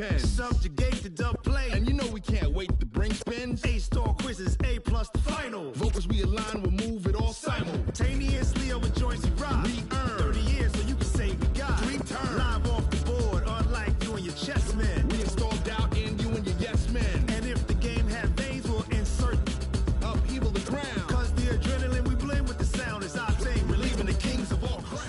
pen. Subjugate the dub play. And you know we can't wait to bring spins. A-star quizzes, A+ the final. Vocals we align, we'll move it all simultaneously over joints we rock. We earn 30 years so you can say we got 3 turns. Live off the board, unlike you and your chess men. We install doubt in you and your yes men. And if the game had veins, we'll insert upheaval the ground. Cause the adrenaline we blend with the sound is our thing. Relieving the kings of all crowns.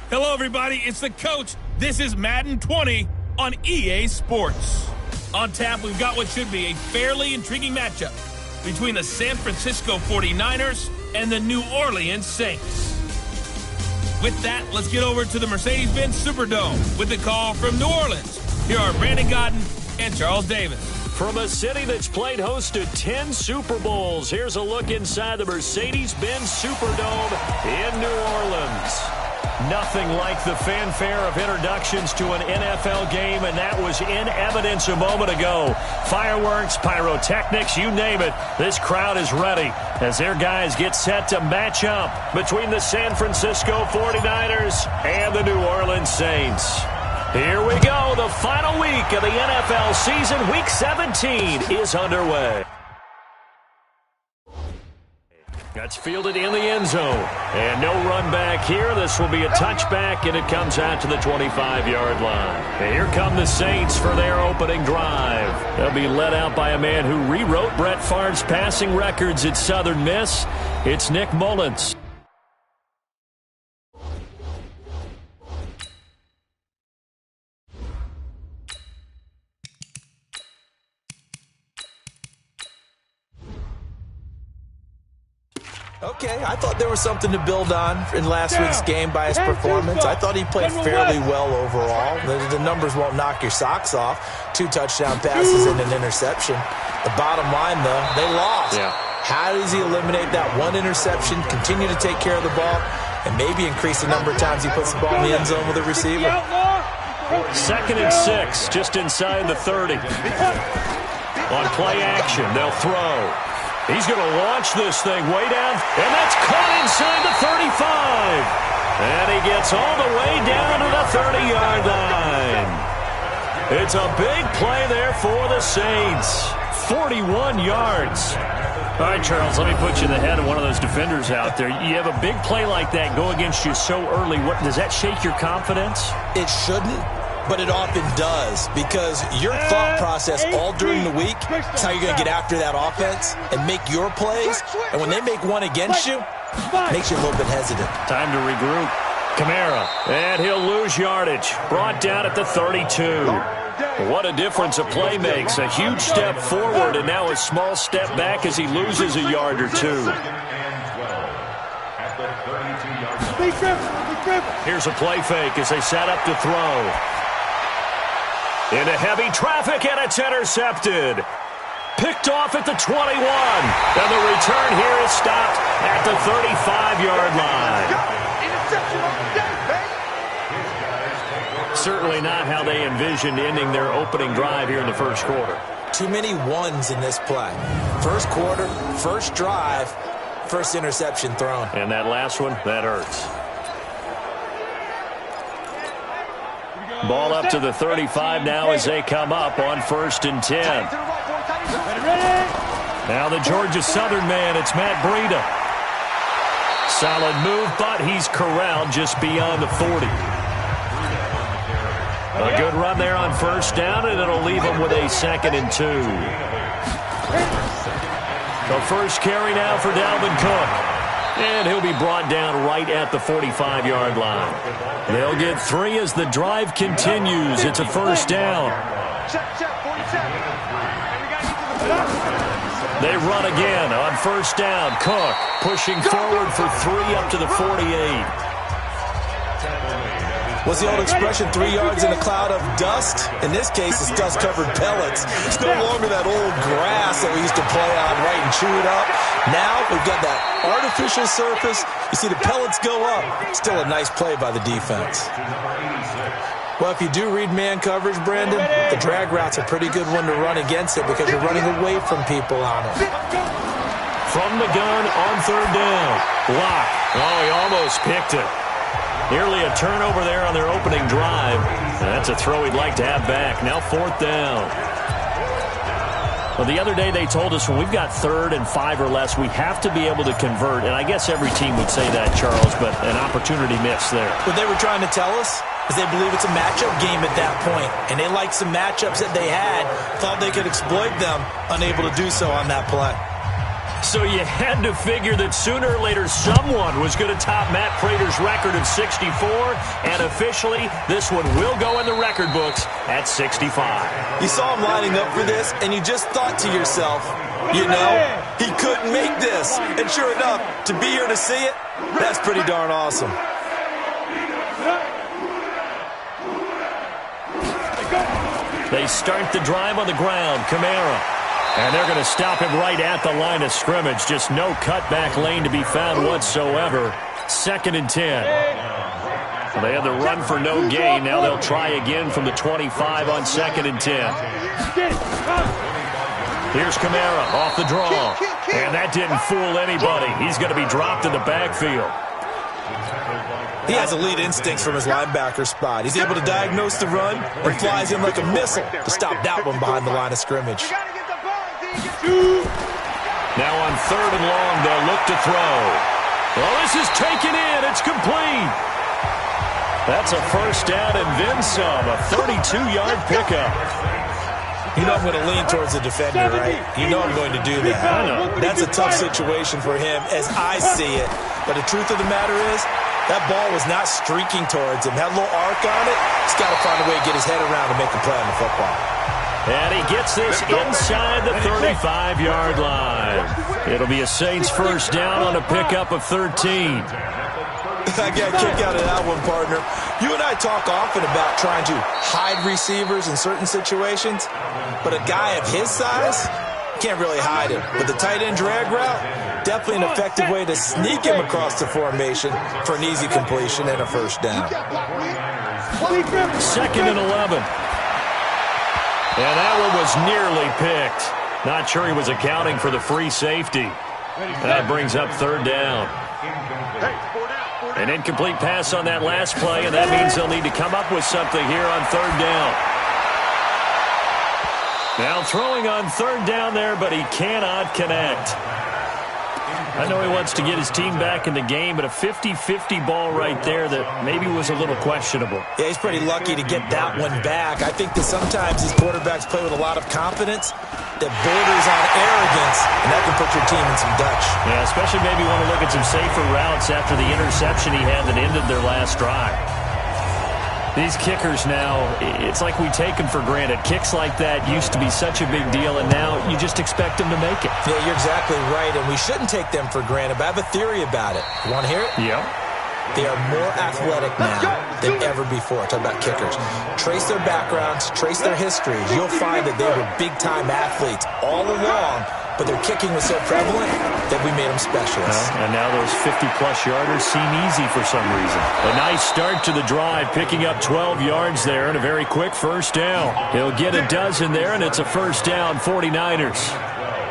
Hello, everybody. It's the coach. This is Madden 20 on EA Sports. On tap, we've got what should be a fairly intriguing matchup between the San Francisco 49ers and the New Orleans Saints. With that, let's get over to the Mercedes-Benz Superdome with the call from New Orleans. Here are Brandon Godden and Charles Davis. From a city that's played host to 10 Super Bowls, here's a look inside the Mercedes-Benz Superdome in New Orleans. Nothing like the fanfare of introductions to an NFL game, and that was in evidence a moment ago. Fireworks, pyrotechnics, you name it. This crowd is ready as their guys get set to match up between the San Francisco 49ers and the New Orleans Saints. Here we go. The final week of the NFL season, Week 17, is underway. That's fielded in the end zone. And no run back here. This will be a touchback, and it comes out to the 25-yard line. And here come the Saints for their opening drive. They'll be led out by a man who rewrote Brett Favre's passing records at Southern Miss. It's Nick Mullins. Okay, I thought there was something to build on in last week's game by his performance. I thought he played fairly well overall. The numbers won't knock your socks off. 2 touchdown passes and an interception. The bottom line, though, they lost. Yeah. How does he eliminate that one interception, continue to take care of the ball, and maybe increase the number of times he puts the ball in the end zone with a receiver? 2nd and 6, just inside the 30. On play action, they'll throw. He's going to launch this thing way down, and that's caught inside the 35. And he gets all the way down to the 30-yard line. It's a big play there for the Saints. 41 yards. All right, Charles, let me put you in the head of one of those defenders out there. You have a big play like that go against you so early. Does that shake your confidence? It shouldn't. But it often does, because your thought process all during the week is how you're going to get after that offense and make your plays. And when they make one against you, it makes you a little bit hesitant. Time to regroup. Kamara, and he'll lose yardage. Brought down at the 32. What a difference a play makes. A huge step forward, and now a small step back as he loses a yard or 2. Here's a play fake as they set up to throw. Into heavy traffic, and it's intercepted. Picked off at the 21. And the return here is stopped at the 35-yard line. Certainly not how they envisioned ending their opening drive here in the first quarter. Too many ones in this play. First quarter, first drive, first interception thrown. And that last one, that hurts. Ball up to the 35 now as they come up on 1st and 10. Now the Georgia Southern man, it's Matt Breida. Solid move, but he's corralled just beyond the 40. A good run there on 1st down, and it'll leave him with a 2nd and 2. The first carry now for Dalvin Cook. And he'll be brought down right at the 45-yard line. They'll get 3 as the drive continues. It's a 1st down. They run again on 1st down. Cook pushing forward for 3 up to the 48. What's the old expression, 3 yards in a cloud of dust? In this case, it's dust-covered pellets. It's no longer that old grass that we used to play on, right, and chew it up. Now we've got that artificial surface. You see the pellets go up. Still a nice play by the defense. Well, if you do read man coverage, Brandon, the drag route's a pretty good one to run against it because you're running away from people on it. From the gun on 3rd down. Block. Oh, he almost picked it. Nearly a turnover there on their opening drive. That's a throw he'd like to have back. Now 4th down. Well, the other day they told us when we've got 3rd and 5 or less, we have to be able to convert. And I guess every team would say that, Charles, but an opportunity missed there. What they were trying to tell us is they believe it's a matchup game at that point. And they liked some matchups that they had, thought they could exploit them, unable to do so on that play. So you had to figure that sooner or later someone was going to top Matt Prater's record of 64, and officially this one will go in the record books at 65. You saw him lining up for this, and you just thought to yourself, you know, he couldn't make this. And sure enough, to be here to see it, that's pretty darn awesome. They start the drive on the ground. Kamara. And they're going to stop him right at the line of scrimmage. Just no cutback lane to be found whatsoever. 2nd and 10. They had the run for no gain. Now they'll try again from the 25 on 2nd and 10. Here's Kamara off the draw. And that didn't fool anybody. He's going to be dropped in the backfield. He has elite instincts from his linebacker spot. He's able to diagnose the run and flies in like a missile to stop that one behind the line of scrimmage. Now on 3rd and long, they'll look to throw. Well, this is taken in. It's complete. That's a 1st down and then some. A 32-yard pickup. You know I'm going to lean towards the defender, right? You know I'm going to do that. I know. That's a tough situation for him as I see it. But the truth of the matter is, that ball was not streaking towards him. Had a little arc on it. He's got to find a way to get his head around to make a play on the football. And he gets this inside the 35-yard line. It'll be a Saints 1st down on a pickup of 13. I got a kick out of that one, partner. You and I talk often about trying to hide receivers in certain situations, but a guy of his size can't really hide him. But the tight end drag route, definitely an effective way to sneak him across the formation for an easy completion and a 1st down. 2nd and 11. And that one was nearly picked. Not sure he was accounting for the free safety. That brings up 3rd down. An incomplete pass on that last play, and that means they'll need to come up with something here on 3rd down. Now throwing on 3rd down there, but he cannot connect. I know he wants to get his team back in the game, but a 50-50 ball right there that maybe was a little questionable. Yeah, he's pretty lucky to get that one back. I think that sometimes these quarterbacks play with a lot of confidence that borders on arrogance, and that can put your team in some Dutch. Yeah, especially maybe want to look at some safer routes after the interception he had that ended their last drive. These kickers now, it's like we take them for granted. Kicks like that used to be such a big deal, and now you just expect them to make it. Yeah, you're exactly right, and we shouldn't take them for granted, but I have a theory about it. You want to hear it? Yeah. They are more athletic now than ever before. Talk about kickers. Trace their backgrounds, trace their histories. You'll find that they were big-time athletes all along, but their kicking was so prevalent that we made them specialists. And now those 50-plus yarders seem easy for some reason. A nice start to the drive, picking up 12 yards there and a very quick 1st down. He'll get a dozen there, and it's a 1st down, 49ers.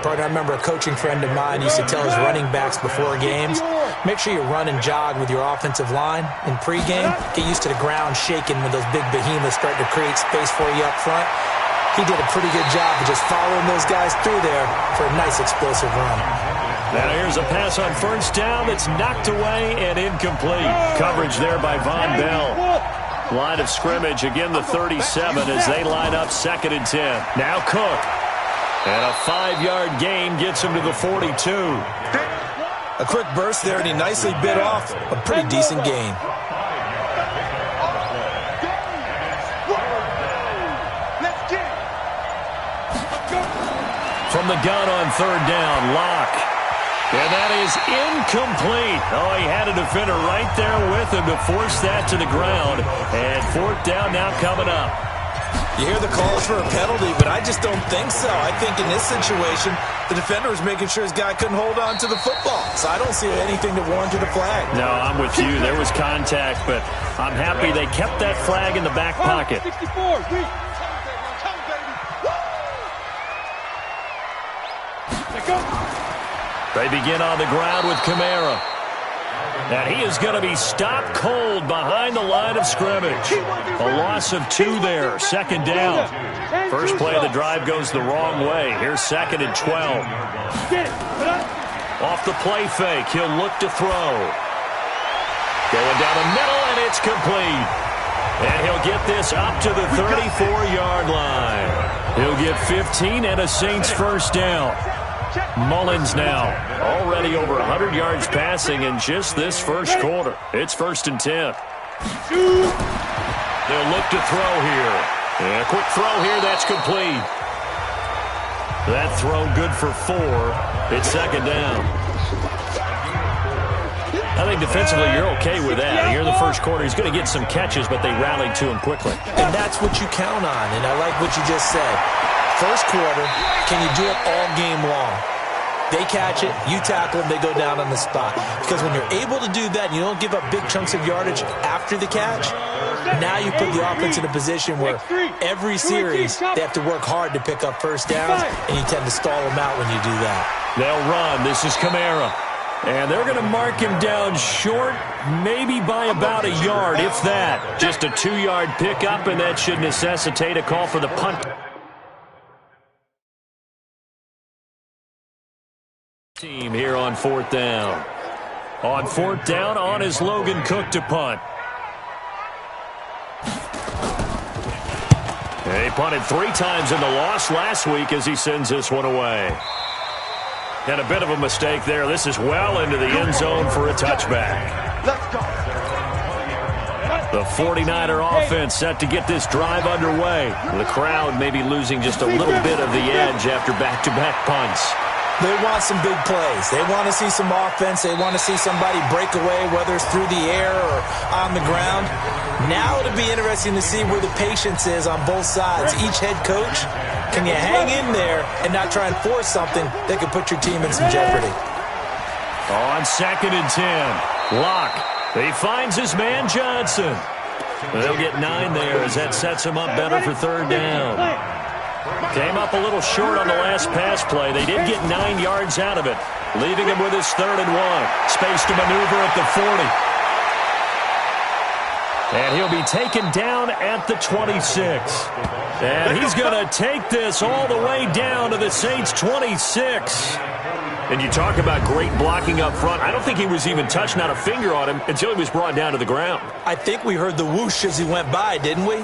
Partner, I remember a coaching friend of mine used to tell his running backs before games, make sure you run and jog with your offensive line in pregame. Get used to the ground shaking when those big behemoths start to create space for you up front. He did a pretty good job of just following those guys through there for a nice explosive run. Now here's a pass on 1st down that's knocked away and incomplete. Coverage there by Von Bell. Line of scrimmage, again the 37 as they line up 2nd and 10. Now Cook. And a 5-yard gain gets him to the 42. A quick burst there, and he nicely bit off a pretty decent gain. From the gun on 3rd down, Locke. And that is incomplete. Oh, he had a defender right there with him to force that to the ground. And 4th down now coming up. You hear the calls for a penalty, but I just don't think so. I think in this situation, the defender was making sure his guy couldn't hold on to the football. So I don't see anything that warranted a flag. No, I'm with you. There was contact, but I'm happy they kept that flag in the back pocket. 64. They begin on the ground with Kamara. And he is going to be stopped cold behind the line of scrimmage. A loss of 2 there, second down. First play of the drive goes the wrong way. Here's second and 12. Off the play fake, he'll look to throw. Going down the middle, and it's complete. And he'll get this up to the 34-yard line. He'll get 15 and a Saints first down. Mullins now already over 100 yards passing in just this first quarter. It's first and 10. They'll look to throw here. And a quick throw here, that's complete. That throw good for 4. It's second down. I think defensively you're okay with that. Here in the first quarter, he's going to get some catches, but they rallied to him quickly. And that's what you count on, and I like what you just said. First quarter, can you do it all game long? They catch it, you tackle them, they go down on the spot. Because when you're able to do that, and you don't give up big chunks of yardage after the catch, now you put the offense in a position where every series they have to work hard to pick up first downs, and you tend to stall them out when you do that. They'll run. This is Kamara. And they're going to mark him down short, maybe by about a yard, if that. Just a 2-yard pickup, and that should necessitate a call for the punt. Team here on 4th down. On 4th down, on is Logan Cook to punt. He punted 3 times in the loss last week as he sends this one away. And a bit of a mistake there. This is well into the end zone for a touchback. The 49er offense set to get this drive underway. The crowd may be losing just a little bit of the edge after back-to-back punts. They want some big plays. They want to see some offense. They want to see somebody break away, whether it's through the air or on the ground. Now it'll be interesting to see where the patience is on both sides. Each head coach, can you hang in there and not try and force something that could put your team in some jeopardy? On 2nd and 10, Locke. He finds his man Johnson. They'll get 9 there as that sets him up better for 3rd down. Came up a little short on the last pass play. They did get 9 yards out of it, leaving him with his 3rd and 1. Space to maneuver at the 40. And he'll be taken down at the 26. And he's going to take this all the way down to the Saints' 26. And you talk about great blocking up front. I don't think he was even touched, not a finger on him, until he was brought down to the ground. I think we heard the whoosh as he went by, didn't we?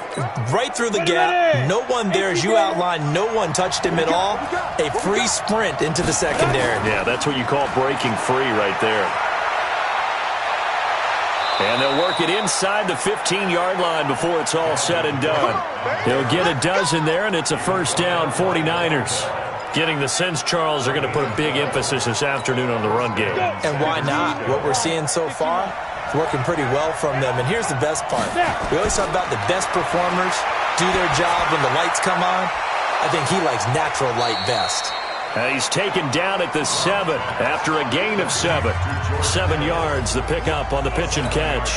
Right through the gap. No one there, as you outlined. No one touched him at all. A free sprint into the secondary. Yeah, that's what you call breaking free right there. And they'll work it inside the 15-yard line before it's all said and done. He'll get a dozen there, and it's a first down, 49ers. Getting the sense, Charles, they're going to put a big emphasis this afternoon on the run game. And why not? What we're seeing so far is working pretty well from them. And here's the best part. We always talk about the best performers do their job when the lights come on. I think he likes natural light best. He's taken down at the 7 after a gain of 7. 7 yards, the pickup on the pitch and catch.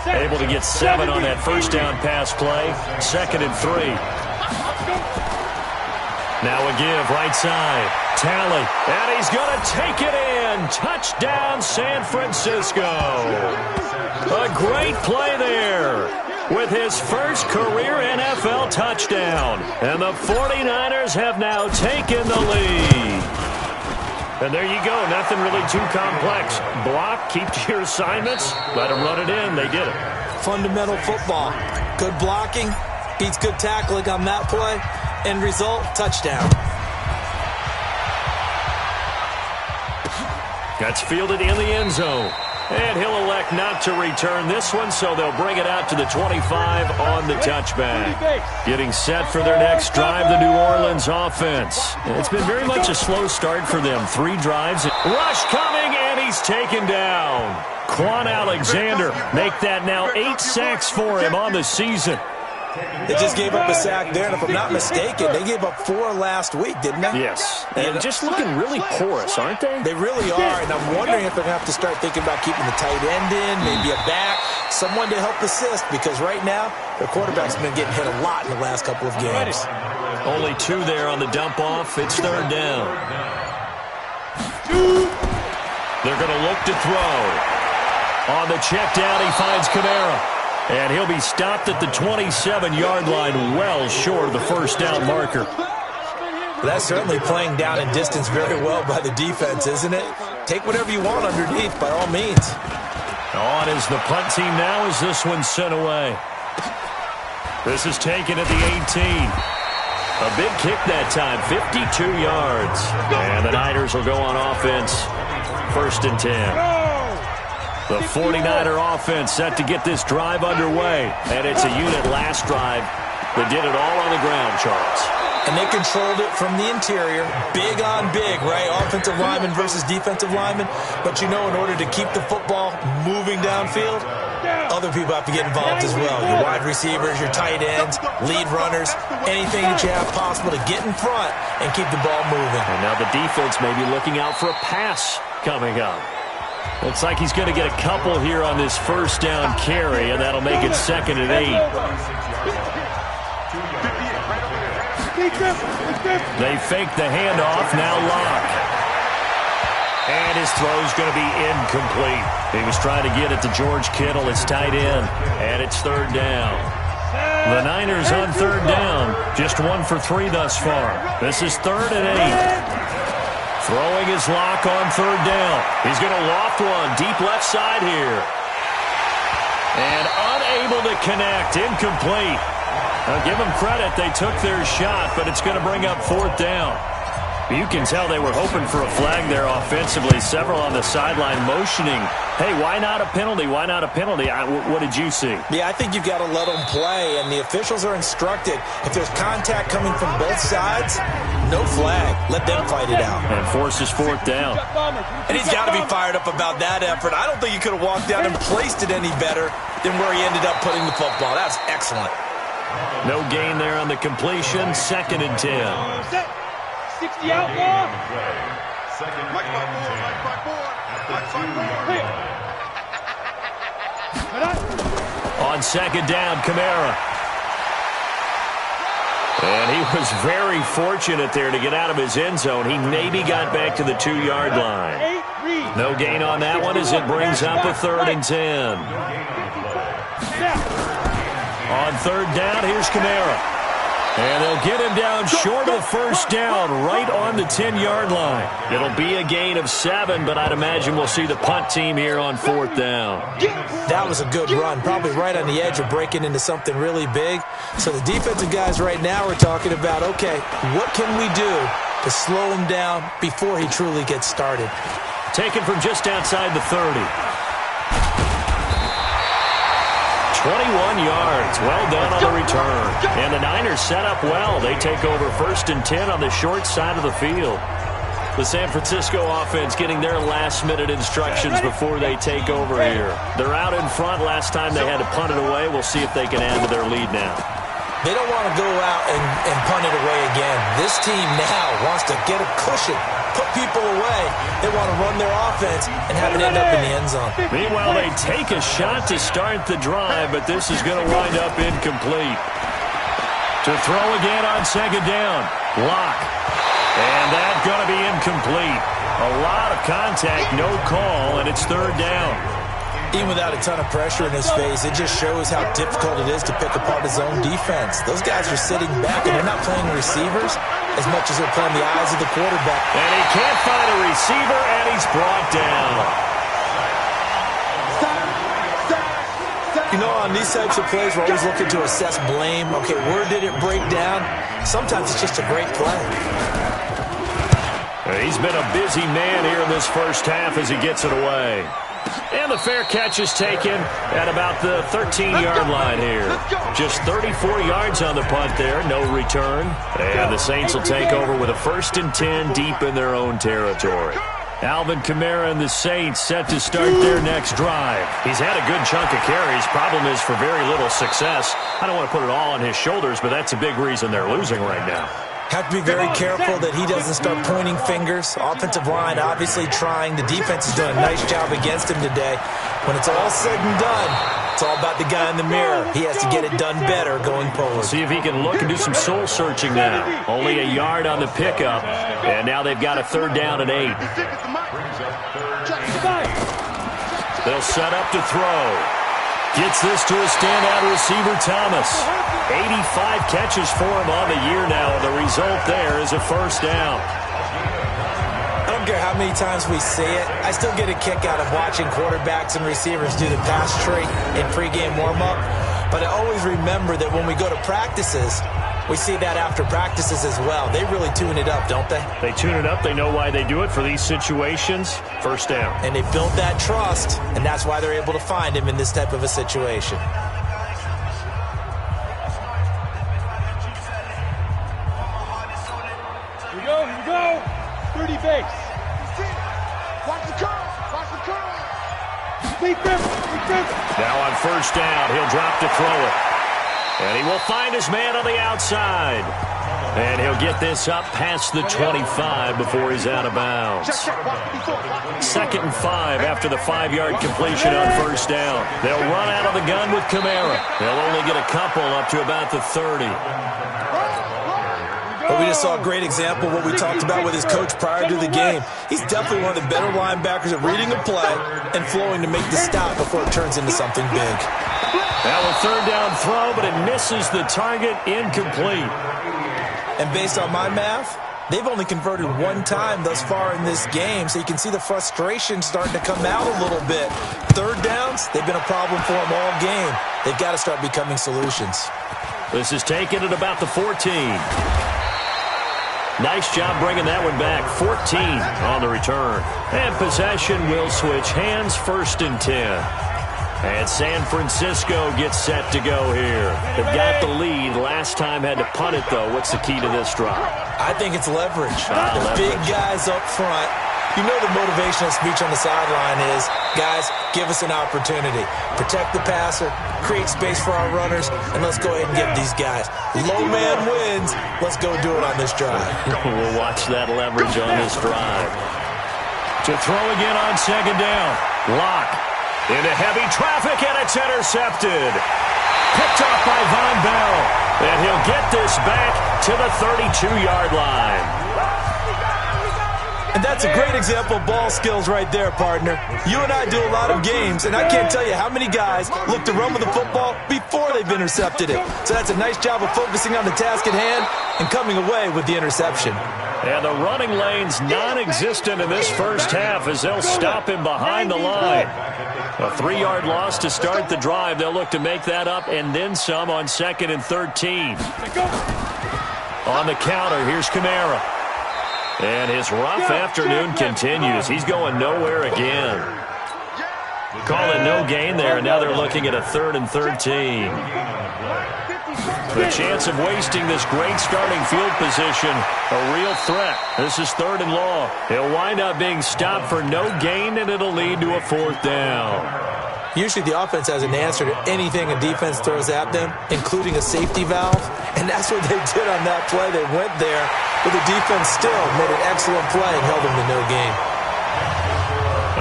Able to get 7 on that first down pass play. 2nd and 3. Now a give, right side. Talley, and he's going to take it in. Touchdown, San Francisco. A great play there with his first career NFL touchdown. And the 49ers have now taken the lead. And there you go, nothing really too complex. Block, keep to your assignments, let them run it in. They did it. Fundamental football. Good blocking, beats good tackling on that play. End result, touchdown. That's fielded in the end zone. And he'll elect not to return this one, so they'll bring it out to the 25 on the touchback. Getting set for their next drive, the New Orleans offense. It's been very much a slow start for them. 3 drives. Rush coming, and he's taken down. Quan Alexander make that now 8 sacks for him on the season. They just gave up a sack there, and if I'm not mistaken, they gave up 4 last week, didn't they? Yes. And just looking really porous, aren't they? They really are, and I'm wondering if they're going to have to start thinking about keeping the tight end in, maybe a back, someone to help assist, because right now, their quarterback's been getting hit a lot in the last couple of games. Only 2 there on the dump-off. It's 3rd down. They're going to look to throw. On the check down, he finds Kamara. And he'll be stopped at the 27-yard line, well short of the first down marker. That's certainly playing down in distance very well by the defense, isn't it? Take whatever you want underneath, by all means. On is the punt team now as this one's sent away. This is taken at the 18. A big kick that time, 52 yards. And the Niners will go on offense, 1st and 10. The 49er offense set to get this drive underway. And it's a unit last drive that did it all on the ground, Charles. And they controlled it from the interior. Big on big, right? Offensive lineman versus defensive lineman. But you know, in order to keep the football moving downfield, other people have to get involved as well. Your wide receivers, your tight ends, lead runners, anything that you have possible to get in front and keep the ball moving. And now the defense may be looking out for a pass coming up. Looks like he's going to get a couple here on this first down carry, and that'll make it 2nd and 8. They fake the handoff, now Locke. And his throw's going to be incomplete. He was trying to get it to George Kittle, his tight end, and it's 3rd down. The Niners on 3rd down, just 1 for 3 thus far. This is 3rd and 8. Throwing his Locke on 3rd down. He's going to loft one, deep left side here. And unable to connect, incomplete. Now, give them credit. They took their shot, but it's going to bring up 4th down. You can tell they were hoping for a flag there offensively. Several on the sideline motioning, hey, why not a penalty? Why not a penalty? What did you see? Yeah, I think you've got to let them play, and the officials are instructed. If there's contact coming from both sides, no flag. Let them fight it out. And forces 4th down. And he's got to be fired up about that effort. I don't think he could have walked down and placed it any better than where he ended up putting the football. That's excellent. No gain there on the completion. 2nd and 10. 60 outlaw. On 2nd down, Kamara. And he was very fortunate there to get out of his end zone. He maybe got back to the 2-yard line. No gain on that one as it brings up a 3rd and 10. On 3rd down, here's Kamara. And they'll get him down short of the first down, right on the 10-yard line. It'll be a gain of 7, but I'd imagine we'll see the punt team here on 4th down. That was a good run, probably right on the edge of breaking into something really big. So the defensive guys right now are talking about, okay, what can we do to slow him down before he truly gets started? Taken from just outside the 30. 21 yards. Well done on the return. And the Niners set up well. They take over 1st and 10 on the short side of the field. The San Francisco offense getting their last-minute instructions before they take over here. They're out in front. Last time they had to punt it away. We'll see if they can add to their lead now. They don't want to go out and punt it away again. This team now wants to get a cushion, put people away. They want to run their offense and have it end up in the end zone. Meanwhile, they take a shot to start the drive, but this is going to wind up incomplete. To throw again on 2nd down. Locke. And that's going to be incomplete. A lot of contact, no call, and it's 3rd down. Even without a ton of pressure in his face, it just shows how difficult it is to pick apart his own defense. Those guys are sitting back, and they're not playing receivers as much as they're playing the eyes of the quarterback. And he can't find a receiver, and he's brought down. You know, on these types of plays, we're always looking to assess blame. Okay, where did it break down? Sometimes it's just a great play. He's been a busy man here in this first half as he gets it away. And the fair catch is taken at about the 13-yard line here. Just 34 yards on the punt there, no return. And the Saints will take over with a 1st and 10 deep in their own territory. Alvin Kamara and the Saints set to start their next drive. He's had a good chunk of carries. Problem is for very little success. I don't want to put it all on his shoulders, but that's a big reason they're losing right now. Have to be very careful that he doesn't start pointing fingers. Offensive line obviously trying. The defense is doing a nice job against him today. When it's all said and done, it's all about the guy in the mirror. He has to get it done better going forward. See if he can look and do some soul searching now. Only a yard on the pickup, and now they've got a 3rd down and 8. They'll set up to throw. Gets this to a standout receiver, Thomas. 85 catches for him on the year now. The result there is a first down. I don't care how many times we see it. I still get a kick out of watching quarterbacks and receivers do the pass tree in pregame warm-up. But I always remember that when we go to practices, we see that after practices as well. They really tune it up, don't they? They tune it up. They know why they do it for these situations. First down. And they built that trust, and that's why they're able to find him in this type of a situation. Here we go, here we go. 30 base. Watch the curve, watch the curve. Now on first down, he'll drop to throw it. And he will find his man on the outside. And he'll get this up past the 25 before he's out of bounds. 2nd and 5 after the 5-yard completion on first down. They'll run out of the gun with Kamara. They'll only get a couple up to about the 30. But we just saw a great example of what we talked about with his coach prior to the game. He's definitely one of the better linebackers at reading a play and flowing to make the stop before it turns into something big. Now a third down throw, but it misses the target, incomplete. And based on my math, they've only converted one time thus far in this game, so you can see the frustration starting to come out a little bit. Third downs, they've been a problem for them all game. They've got to start becoming solutions. This is taken at about the 14. Nice job bringing that one back. 14 on the return. And possession will switch hands, 1st and 10. And San Francisco gets set to go here. They've got the lead. Last time had to punt it, though. What's the key to this drive? I think it's leverage. The big guys up front. You know the motivational speech on the sideline is, guys, give us an opportunity. Protect the passer, create space for our runners, and let's go ahead and get these guys. Low man wins. Let's go do it on this drive. We'll watch that leverage on this drive. To throw again on 2nd down. Lock. Into heavy traffic, and it's intercepted. Picked off by Von Bell. And he'll get this back to the 32-yard line. And that's a great example of ball skills right there, partner. You and I do a lot of games, and I can't tell you how many guys look to run with the football before they've intercepted it. So that's a nice job of focusing on the task at hand and coming away with the interception. And the running lane's non-existent in this first half as they'll stop him behind the line. A 3-yard loss to start the drive. They'll look to make that up and then some on 2nd and 13. On the counter, here's Kamara. And his rough afternoon continues. He's going nowhere again. Call it no gain there, and now they're looking at a 3rd and 13. The chance of wasting this great starting field position, a real threat. This is 3rd and long. He'll wind up being stopped for no gain, and it'll lead to a 4th down. Usually the offense has an answer to anything a defense throws at them, including a safety valve. And that's what they did on that play. They went there, but the defense still made an excellent play and held them to no gain.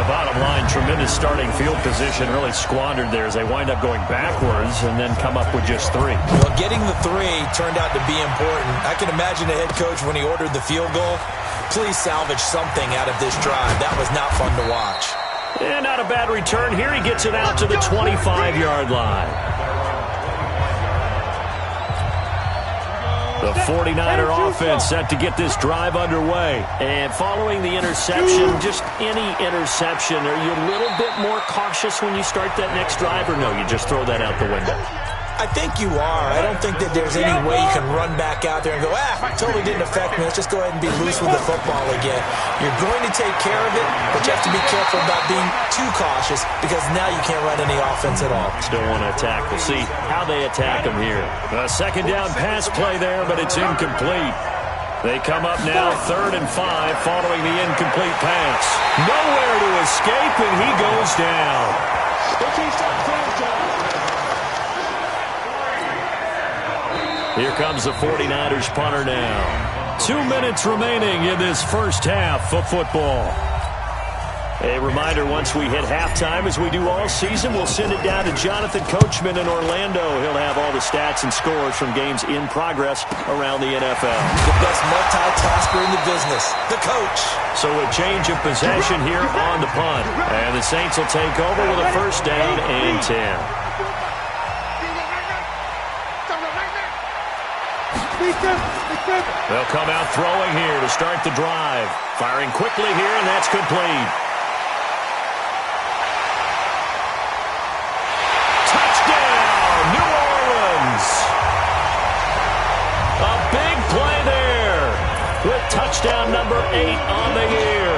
The bottom line, tremendous starting field position, really squandered there as they wind up going backwards and then come up with just 3. Well, getting the 3 turned out to be important. I can imagine the head coach when he ordered the field goal. Please salvage something out of this drive. That was not fun to watch. And not a bad return. Here he gets it out to the 25-yard line. The 49er offense set to get this drive underway. And following the interception, just any interception, are you a little bit more cautious when you start that next drive, or no, you just throw that out the window? I think you are. I don't think that there's any way you can run back out there and go, totally didn't affect me. Let's just go ahead and be loose with the football again. You're going to take care of it, but you have to be careful about being too cautious because now you can't run any offense at all. Still want to attack. We'll see how they attack them here. A 2nd down pass play there, but it's incomplete. They come up now 3rd and 5 following the incomplete pass. Nowhere to escape, and he goes down. Here comes the 49ers punter now. 2 minutes remaining in this first half of football. A reminder, once we hit halftime, as we do all season, we'll send it down to Jonathan Coachman in Orlando. He'll have all the stats and scores from games in progress around the NFL. The best multitasker in the business, the coach. So a change of possession here on the punt. And the Saints will take over with a first down and 10. They'll come out throwing here to start the drive. Firing quickly here, and that's complete. Touchdown, New Orleans. A big play there with touchdown number 8 on the year.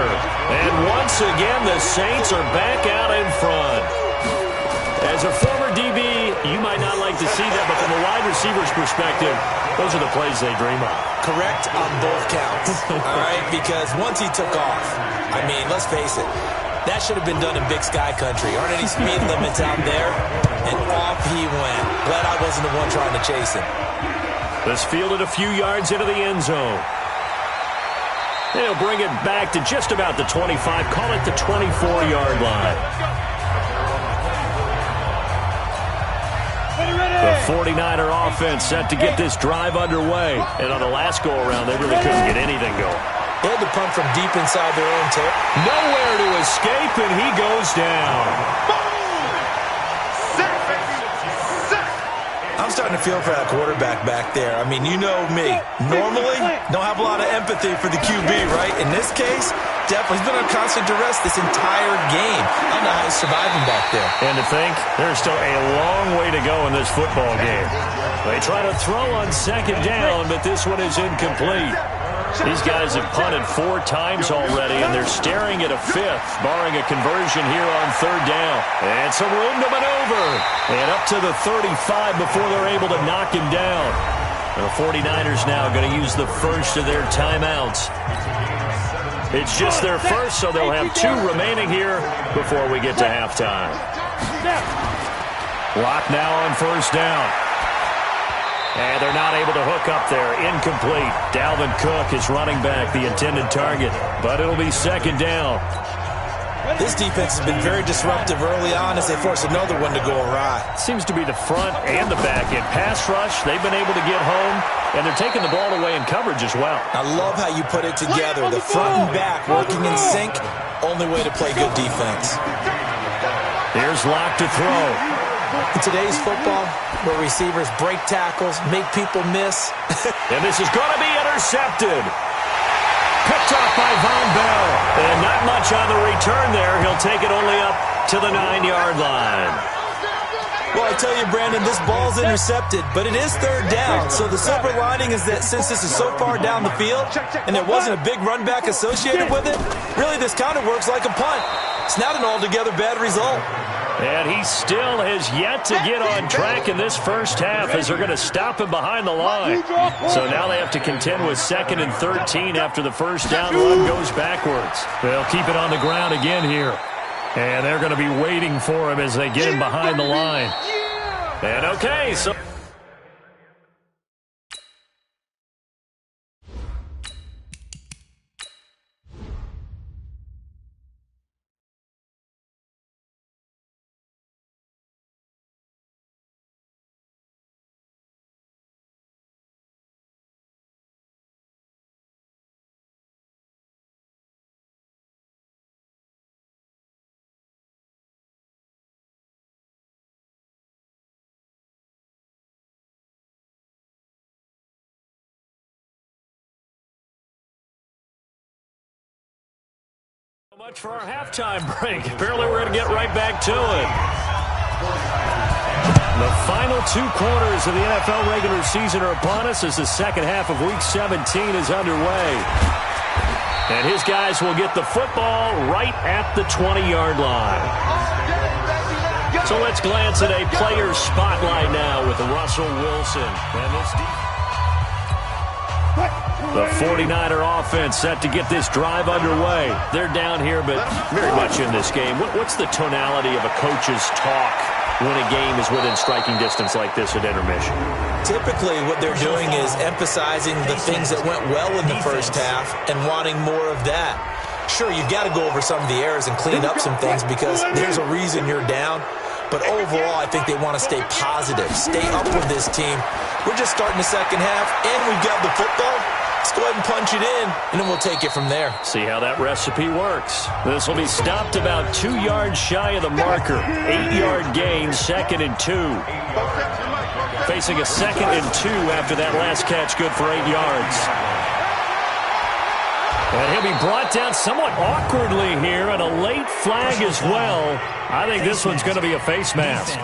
And once again, the Saints are back out in front. As a former DB, you might not like to see that, but from a wide receiver's perspective, those are the plays they dream of. Correct on both counts, all right? Because once he took off, I mean, let's face it, that should have been done in Big Sky Country. Aren't any speed limits out there? And off he went. Glad I wasn't the one trying to chase him. This fielded a few yards into the end zone. They'll bring it back to just about the 25, call it the 24-yard line. The 49er offense set to get this drive underway. And on the last go-around, they really couldn't get anything going. They had to punt from deep inside their own territory. Nowhere to escape, and he goes down. I'm starting to feel for that quarterback back there. I mean, you know me. Normally, don't have a lot of empathy for the QB, right? In this case, definitely he's been on constant duress this entire game. I don't know how he's surviving back there. And to think, there's still a long way to go in this football game. They try to throw on second down, but this one is incomplete. These guys have punted 4 times already, and they're staring at a 5th, barring a conversion here on third down. And some room to maneuver. And up to the 35 before they're able to knock him down. The 49ers now going to use the first of their timeouts. It's just their first, so they'll have 2 remaining here before we get to halftime. Lock now on first down. And they're not able to hook up there. Incomplete. Dalvin Cook is running back, the intended target. But it'll be second down. This defense has been very disruptive early on as they force another one to go awry. Seems to be the front and the back end. Pass rush, they've been able to get home, and they're taking the ball away in coverage as well. I love how you put it together. The front and back working in sync. Only way to play good defense. Here's Locke to throw. In today's football, where receivers break tackles, make people miss. And this is going to be intercepted. Picked off by Von Bell. And not much on the return there. He'll take it only up to the 9-yard line. Well, I tell you, Brandon, this ball's intercepted, but it is third down. So the silver lining is that since this is so far down the field and there wasn't a big run back associated with it, really this kind of works like a punt. It's not an altogether bad result. And he still has yet to get on track in this first half as they're going to stop him behind the line. So now they have to contend with 2nd and 13 after the first down run goes backwards. They'll keep it on the ground again here. And they're going to be waiting for him as they get him behind the line. And okay, so... much for our halftime break. Apparently we're going to get right back to it. The final 2 quarters of the NFL regular season are upon us as the second half of Week 17 is underway. And his guys will get the football right at the 20-yard line. So let's glance at a player spotlight now with Russell Wilson. And this the 49er offense set to get this drive underway. They're down here, but very much in this game. What's the tonality of a coach's talk when a game is within striking distance like this at intermission? Typically, what they're doing is emphasizing the things that went well in the first half and wanting more of that. Sure, you got to go over some of the errors and clean up some things because there's a reason you're down. But overall, I think they want to stay positive, stay up with this team. We're just starting the second half, and we've got the football. Let's go ahead and punch it in, and then we'll take it from there. See how that recipe works. This will be stopped about 2 yards shy of the marker. 8-yard gain, 2nd and 2. Facing a 2nd and 2 after that last catch, good for 8 yards. And he'll be brought down somewhat awkwardly here, and a late flag as well. I think this one's going to be a face mask.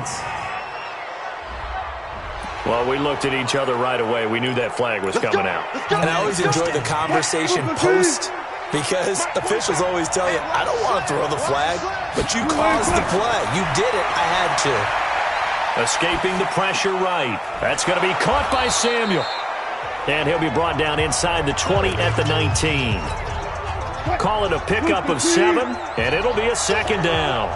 Well, we looked at each other right away. We knew that flag was coming out. And I always enjoy the conversation post because officials always tell you, I don't want to throw the flag, but you caused the play. You did it. I had to. Escaping the pressure right. That's going to be caught by Samuel. And he'll be brought down inside the 20 at the 19. Call it a pickup of 7, and it'll be a 2nd down.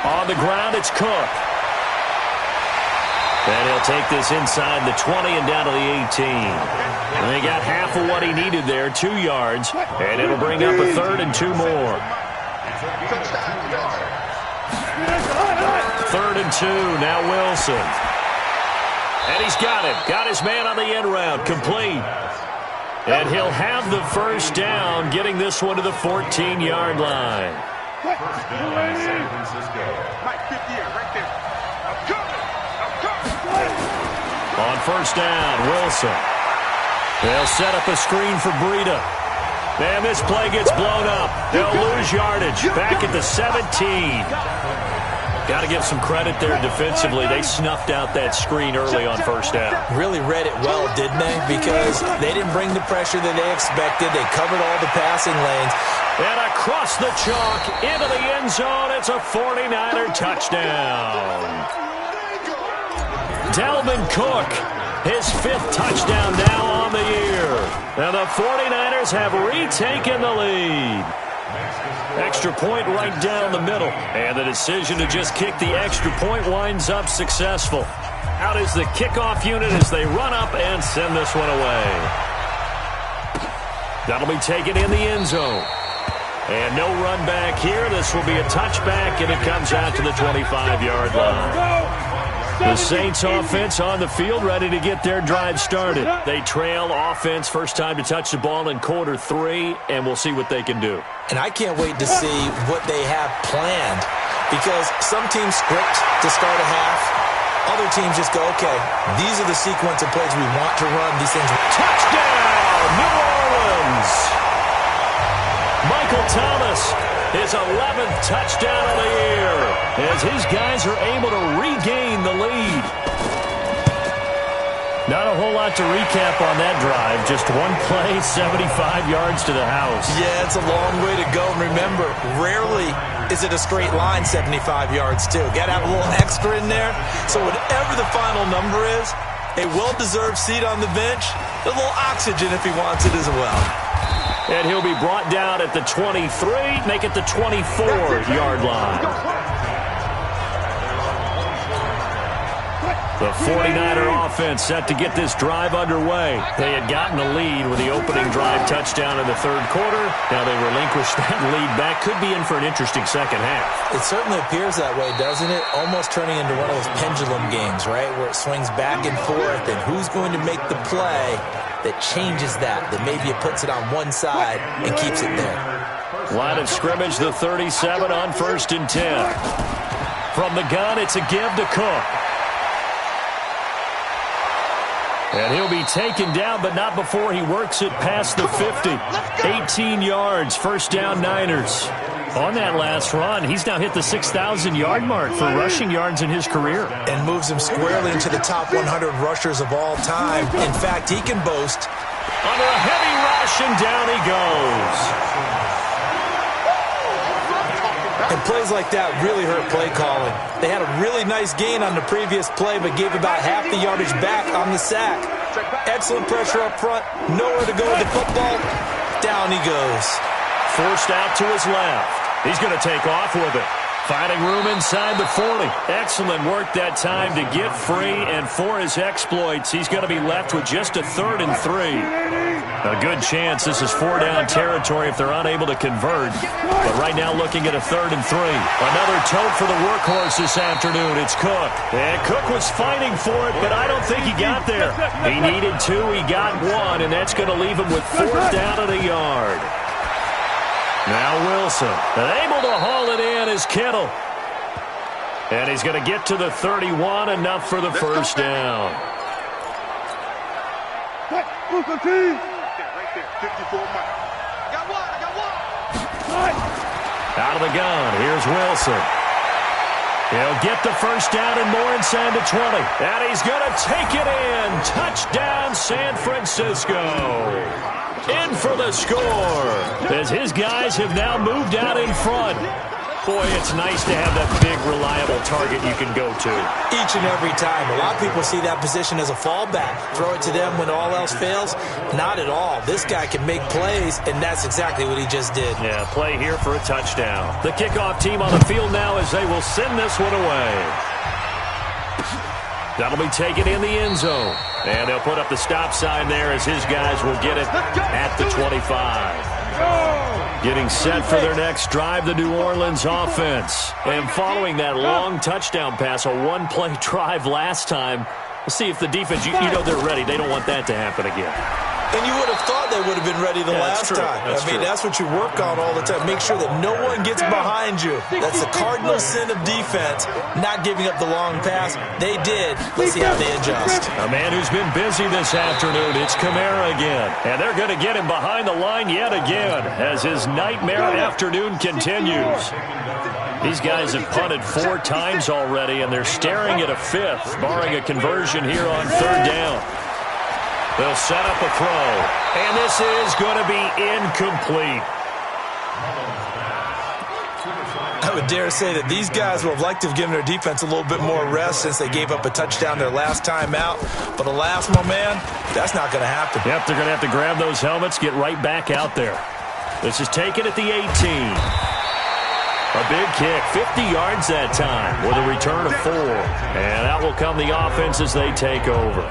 On the ground, it's Cook. And he'll take this inside the 20 and down to the 18. And they got half of what he needed there, 2 yards. And it'll bring up a 3rd and 2 more. 3rd and 2, now Wilson. And he's got him. Got his man on the end route, complete. And he'll have the 1st down, getting this one to the 14-yard line. On 1st down, Wilson. They'll set up a screen for Breida. And this play gets blown up. They'll lose yardage. Back at the 17. Got to give some credit there defensively. They snuffed out that screen early on 1st down. Really read it well, didn't they? Because they didn't bring the pressure that they expected. They covered all the passing lanes. And across the chalk, into the end zone, it's a 49er touchdown. Dalvin Cook, his 5th touchdown now on the year. Now the 49ers have retaken the lead. Extra point right down the middle. And the decision to just kick the extra point winds up successful. Out is the kickoff unit as they run up and send this one away. That'll be taken in the end zone. And no run back here. This will be a touchback, and it comes out to the 25-yard line. The Saints offense on the field, ready to get their drive started. They trail offense, first time to touch the ball in quarter 3, and we'll see what they can do. And I can't wait to see what they have planned because some teams script to start a half. Other teams just go, okay, these are the sequence of plays we want to run. These things. Touchdown, New Orleans! Michael Thomas, his 11th touchdown of the year, as his guys are able to regain the lead. Not a whole lot to recap on that drive. Just one play, 75 yards to the house. Yeah, it's a long way to go. And remember, rarely is it a straight line 75 yards, too. Got to have a little extra in there. So whatever the final number is, a well-deserved seat on the bench, a little oxygen if he wants it as well. And he'll be brought down at the 23, make it the 24-yard line. The 49er offense set to get this drive underway. They had gotten the lead with the opening drive touchdown in the 3rd quarter. Now they relinquish that lead back. Could be in for an interesting second half. It certainly appears that way, doesn't it? Almost turning into one of those pendulum games, right? Where it swings back and forth, and who's going to make the play that changes that maybe it puts it on one side and keeps it there. Line of scrimmage, the 37 on 1st and 10. From the gun, it's a give to Cook. And he'll be taken down, but not before he works it past the 50. 18 yards, 1st down Niners. On that last run, he's now hit the 6,000-yard mark for rushing yards in his career. And moves him squarely into the top 100 rushers of all time. In fact, he can boast. Under a heavy rush, and down he goes. And plays like that really hurt play calling. They had a really nice gain on the previous play, but gave about half the yardage back on the sack. Excellent pressure up front. Nowhere to go with the football. Down he goes. Forced out to his left. He's going to take off with it. Finding room inside the 40. Excellent work that time to get free, and for his exploits, he's going to be left with just a 3rd and 3. A good chance this is 4-down territory if they're unable to convert. But right now looking at a 3rd and 3. Another tote for the workhorse this afternoon. It's Cook. And Cook was fighting for it, but I don't think he got there. He needed 2. He got 1, and that's going to leave him with 4th down at a yard. Now Wilson, able to haul it in is Kittle. And he's going to get to the 31, enough for the first down. Right there, 54 miles. I got one. Out of the gun, here's Wilson. He'll get the first down and more inside the 20. And he's going to take it in. Touchdown, San Francisco. In for the score, as his guys have now moved out in front. Boy, it's nice to have that big, reliable target you can go to. Each and every time. A lot of people see that position as a fallback. Throw it to them when all else fails. Not at all. This guy can make plays, and that's exactly what he just did. Yeah, play here for a touchdown. The kickoff team on the field now as they will send this one away. That'll be taken in the end zone. And they'll put up the stop sign there as his guys will get it at the 25. Getting set for their next drive, the New Orleans offense. And following that long touchdown pass, a one-play drive last time, we'll see if the defense, you know they're ready. They don't want that to happen again. And you would have thought they would have been ready the last time. That's what you work on all the time. Make sure that no one gets behind you. That's the cardinal sin of defense, not giving up the long pass. They did. Let's see how they adjust. A man who's been busy this afternoon, it's Kamara again. And they're going to get him behind the line yet again as his nightmare afternoon continues. These guys have punted 4 times already, and they're staring at a 5th, barring a conversion here on 3rd down. They'll set up a throw, and this is going to be incomplete. I would dare say that these guys would have liked to have given their defense a little bit more rest since they gave up a touchdown their last time out. But alas, my man, that's not going to happen. Yep, they're going to have to grab those helmets, get right back out there. This is taken at the 18. A big kick, 50 yards that time with a return of 4. And out will come the offense as they take over.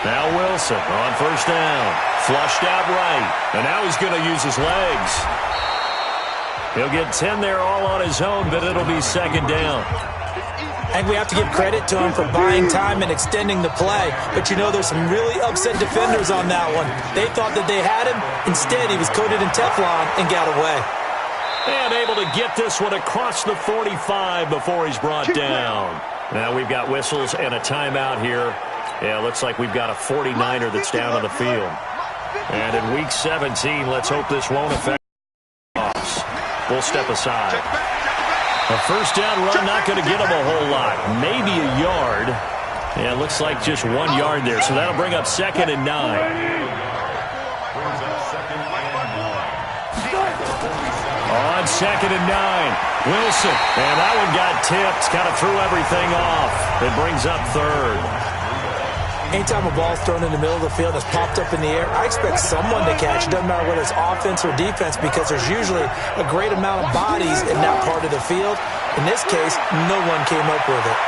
Now Wilson on first down. Flushed out right. And now he's going to use his legs. He'll get 10 there all on his own, but it'll be 2nd down. I think we have to give credit to him for buying time and extending the play. But you know there's some really upset defenders on that one. They thought that they had him. Instead, he was coated in Teflon and got away. And able to get this one across the 45 before he's brought down. Now we've got whistles and a timeout here. Yeah, looks like we've got a 49er that's down on the field. And in Week 17, let's hope this won't affect us. We'll step aside. A first down run, not going to get him a whole lot. Maybe a yard. Yeah, it looks like just 1 yard there. So that'll bring up 2nd and 9. On 2nd and 9, Wilson. And that one got tipped. Kind of threw everything off. It brings up 3rd. Anytime a ball's thrown in the middle of the field that's popped up in the air, I expect someone to catch. It doesn't matter whether it's offense or defense because there's usually a great amount of bodies in that part of the field. In this case, no one came up with it.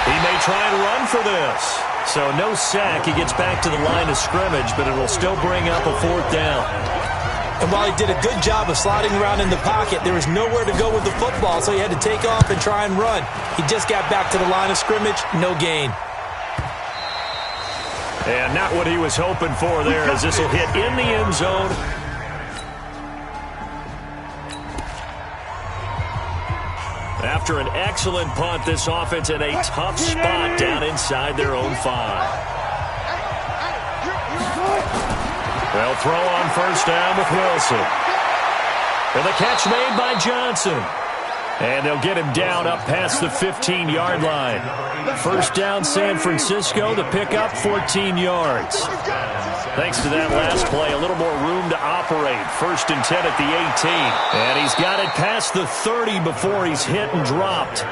He may try and run for this. So no sack. He gets back to the line of scrimmage, but it'll still bring up a 4th down. And while he did a good job of sliding around in the pocket, there was nowhere to go with the football, so he had to take off and try and run. He just got back to the line of scrimmage, no gain. And not what he was hoping for there as this will hit in the end zone. After an excellent punt, this offense in a tough spot down inside their own 5. They'll throw on first down with Wilson. And the catch made by Johnson. And they'll get him down up past the 15-yard line. First down, San Francisco. The pickup, 14 yards. Thanks to that last play, a little more room to operate. First and 10 at the 18. And he's got it past the 30 before he's hit and dropped.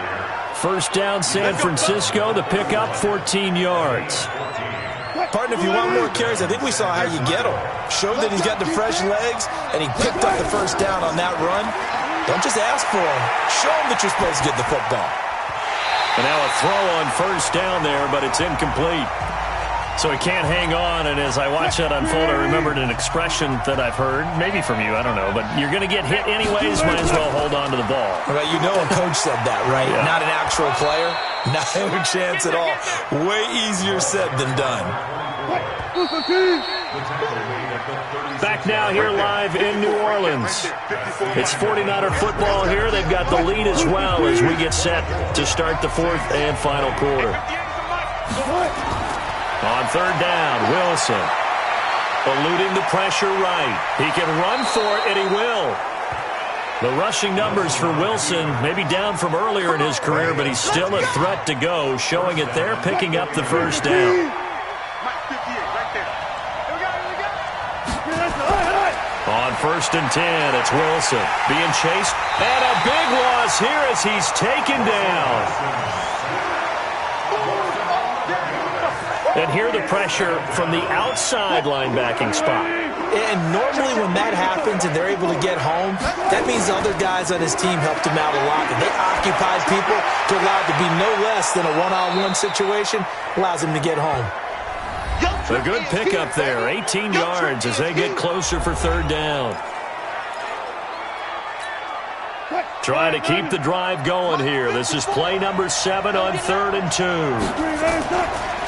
First down, San Francisco. The pickup, 14 yards. Partner, if you want more carries, I think we saw how you get them. Showed that he's got the fresh legs, and he picked up the first down on that run. Don't just ask for him. Show him that you're supposed to get the football. And now a throw on first down there, but it's incomplete. So he can't hang on, and as I watch that unfold, I remembered an expression that I've heard, maybe from you, I don't know, but you're going to get hit anyways, might as well hold on to the ball. Well, you know a coach said that, right? Yeah. Not an actual player. Not a chance at all. Way easier said than done. Back now here live in New Orleans. It's 49er football here. They've got the lead as well as we get set to start the fourth and final quarter. On third down, Wilson eluding the pressure right. He can run for it, and he will. The rushing numbers for Wilson maybe down from earlier in his career, but he's still a threat to go, showing it there, picking up the first down. On first and 10, it's Wilson being chased, and a big loss here as he's taken down. And here the pressure from the outside linebacking spot. And normally when that happens and they're able to get home, that means other guys on his team helped him out a lot. And they occupied people to allow it to be no less than a one-on-one situation, allows him to get home. A good pickup there, 18 yards as they get closer for third down. Trying to keep the drive going here. This is play number 7 on 3rd and 2.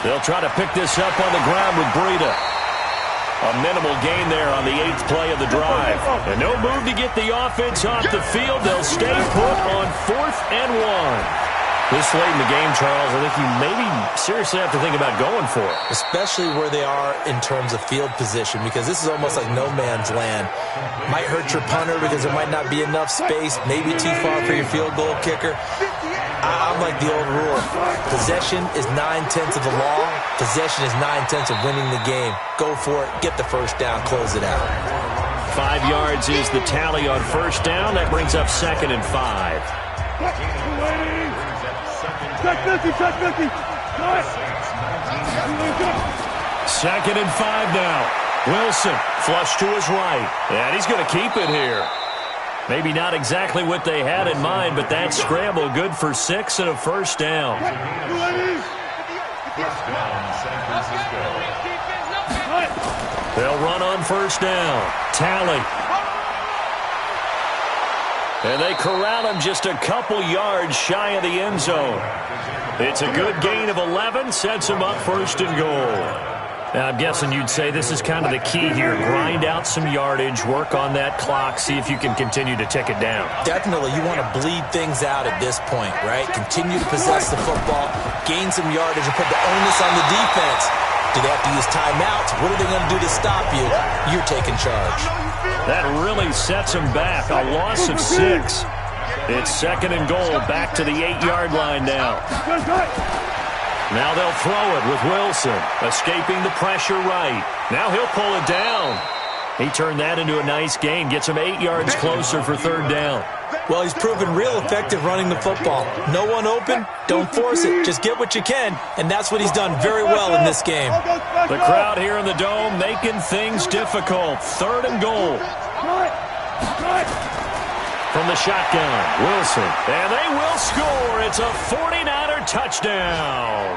They'll try to pick this up on the ground with Breida. A minimal gain there on the 8th play of the drive. And no move to get the offense off the field. They'll stay put on 4th and 1. This late in the game, Charles, I think you maybe seriously have to think about going for it. Especially where they are in terms of field position, because this is almost like no man's land. Might hurt your punter because there might not be enough space, maybe too far for your field goal kicker. I'm like the old rule. Possession is 9/10 of the law. Possession is 9/10 of winning the game. Go for it. Get the first down. Close it out. 5 yards is the tally on first down. That brings up 2nd and 5. Second and 5 now. Wilson flush to his right. And he's going to keep it here. Maybe not exactly what they had in mind, but that scramble good for 6 and a first down. They'll run on first down. Tally. And they corral him just a couple yards shy of the end zone. It's a good gain of 11, sets him up 1st and goal. Now, I'm guessing you'd say this is kind of the key here. Grind out some yardage, work on that clock, see if you can continue to tick it down. Definitely. You want to bleed things out at this point, right? Continue to possess the football, gain some yardage, and put the onus on the defense. Do they have to use timeouts? What are they going to do to stop you? You're taking charge. That really sets them back. A loss of 6. It's 2nd and goal, back to the 8-yard line now. Now they'll throw it with Wilson, escaping the pressure right. Now he'll pull it down. He turned that into a nice gain, gets him 8 yards closer for third down. Well, he's proven real effective running the football. No one open, don't force it. Just get what you can, and that's what he's done very well in this game. The crowd here in the Dome making things difficult. 3rd and goal. From the shotgun, Wilson. And they will score. It's a 49er touchdown.